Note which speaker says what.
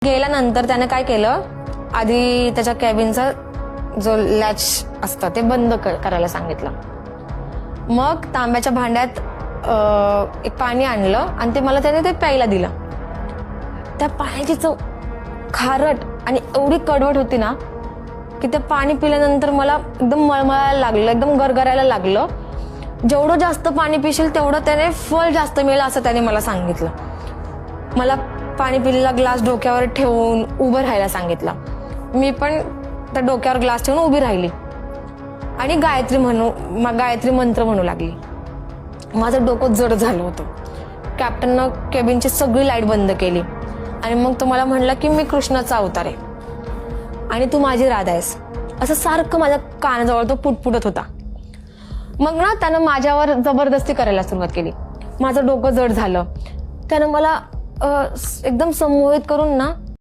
Speaker 1: गेल्यानंतर त्याने काय केलं, आधी त्याच्या कॅबिनचा जो लॅच असतं ते बंद करायला सांगितलं. मग तांब्याच्या भांड्यात एक पाणी आणलं आणि ते मला त्याने ते प्यायला दिलं. त्या पाण्याची चव खारट आणि एवढी कडवट होती ना की ते पाणी पिल्यानंतर मला एकदम मळमळायला लागलं, एकदम गरगरायला लागलं. जेवढं जास्त पाणी पिशील तेवढं त्याने फळ जास्त मिळेल असं त्याने मला सांगितलं. मला पाणी पिलेला ग्लास डोक्यावर ठेवून उभं राहायला सांगितलं. मी पण त्या डोक्यावर ग्लास ठेवून उभी राहिली आणि गायत्री मंत्र म्हणू लागली. माझं डोकं जड झालं होतं. कॅप्टननं केबिनची सगळी लाईट बंद केली आणि मग तो मला म्हणला की मी कृष्णाचा अवतार आहे आणि तू माझी राधा आहेस, असं सारखं माझ्या कानाजवळ तो पुटपुटत होता. मग ना त्यानं माझ्यावर जबरदस्ती करायला सुरुवात केली. माझं डोकं जड झालं. त्यानं मला एकदम संमोहित करून ना